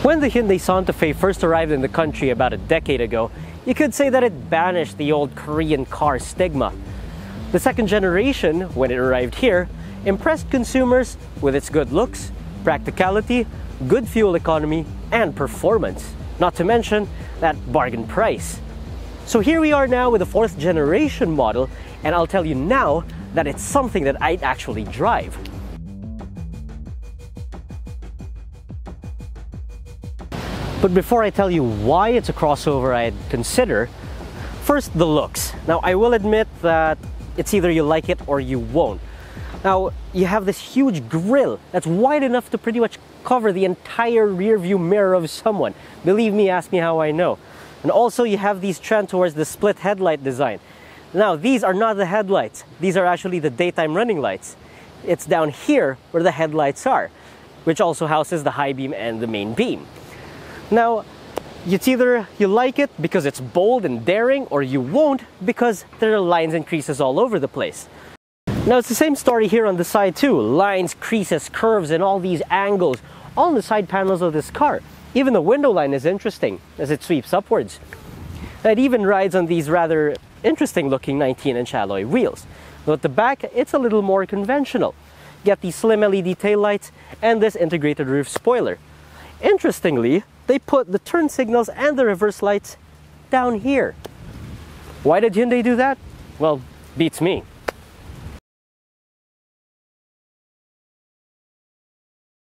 When the Hyundai Santa Fe first arrived in the country about a decade ago, you could say that it banished the old Korean car stigma. The second generation, when it arrived here, impressed consumers with its good looks, practicality, good fuel economy, and performance. Not to mention that bargain price. So here we are now with the fourth generation model, and I'll tell you now that it's something that I'd actually drive. But before I tell you why it's a crossover I'd consider, first the looks. Now I will admit that it's either you like it or you won't. Now you have this huge grille that's wide enough to pretty much cover the entire rear view mirror of someone. Believe me, ask me how I know. And also you have these trend towards the split headlight design. Now these are not the headlights, these are actually the daytime running lights. It's down here where the headlights are, which also houses the high beam and the main beam. Now, it's either you like it because it's bold and daring, or you won't because there are lines and creases all over the place. Now, it's the same story here on the side too. Lines, creases, curves, and all these angles, all on the side panels of this car. Even the window line is interesting as it sweeps upwards. It even rides on these rather interesting looking 19-inch alloy wheels. Though at the back, it's a little more conventional. Get these slim LED taillights and this integrated roof spoiler. Interestingly, they put the turn signals and the reverse lights down here. Why did Hyundai do that? Well, beats me.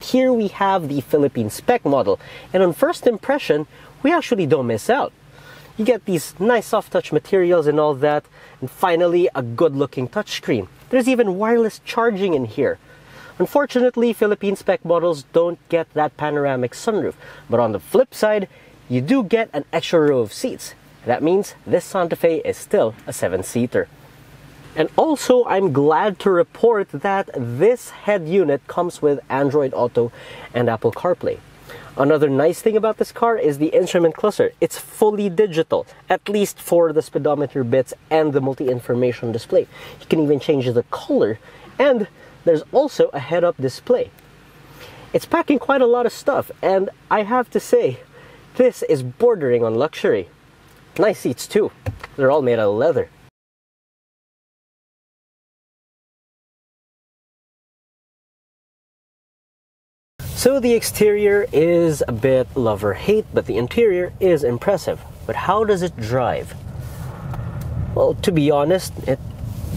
Here we have the Philippine spec model, and on first impression, we actually don't miss out. You get these nice soft touch materials and all that, and finally a good looking touchscreen. There's even wireless charging in here. Unfortunately, Philippine spec models don't get that panoramic sunroof, but on the flip side, you do get an extra row of seats. That means this Santa Fe is still a 7-seater. And also, I'm glad to report that this head unit comes with Android Auto and Apple CarPlay. Another nice thing about this car is the instrument cluster. It's fully digital, at least for the speedometer bits and the multi-information display. You can even change the color, and there's also a head-up display. It's packing quite a lot of stuff, and I have to say, this is bordering on luxury. Nice seats too. They're all made out of leather. So the exterior is a bit love or hate, but the interior is impressive. But how does it drive? Well, to be honest, it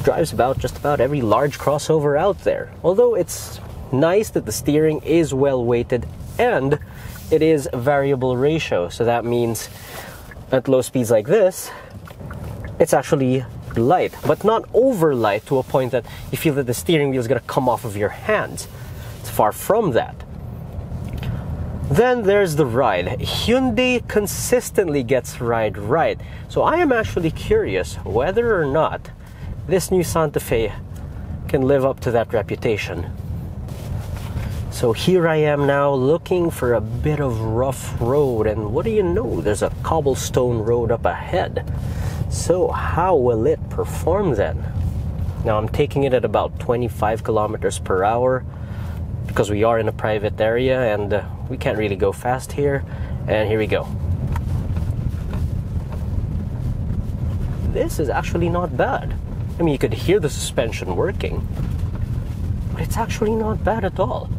drives about just about every large crossover out there. Although it's nice that the steering is well weighted and it is a variable ratio. So that means at low speeds like this, it's actually light, but not over light to a point that you feel that the steering wheel is going to come off of your hands. It's far from that. Then there's the ride. Hyundai consistently gets ride right. So I am actually curious whether or not this new Santa Fe can live up to that reputation. So here I am now looking for a bit of rough road, and what do you know, there's a cobblestone road up ahead. So how will it perform then? Now I'm taking it at about 25 kilometers per hour because we are in a private area and we can't really go fast here. And here we go. This is actually not bad. I mean, you could hear the suspension working, but it's actually not bad at all.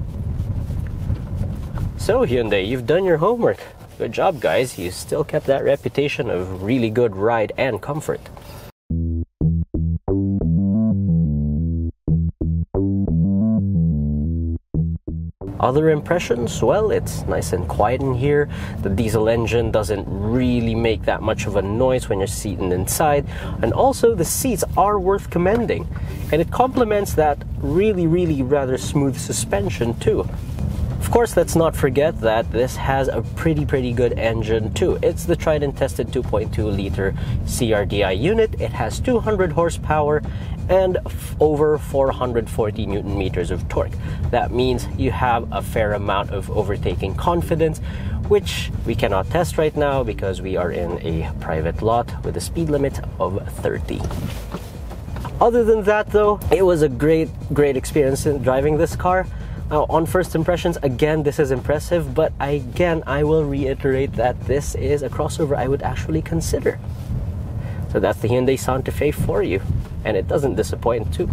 So Hyundai, you've done your homework. Good job, guys. You still kept that reputation of really good ride and comfort. Other impressions? Well, it's nice and quiet in here. The diesel engine doesn't really make that much of a noise when you're seated inside. And also, the seats are worth commending. And it complements that really rather smooth suspension too. Of course, let's not forget that this has a pretty good engine too. It's the tried and tested 2.2 liter CRDI unit. It has 200 horsepower and over 440 Newton meters of torque. That means you have a fair amount of overtaking confidence, which we cannot test right now because we are in a private lot with a speed limit of 30. Other than that though, it was a great experience in driving this car. Now, on first impressions, again, this is impressive, but again, I will reiterate that this is a crossover I would actually consider. So that's the Hyundai Santa Fe for you, and it doesn't disappoint too.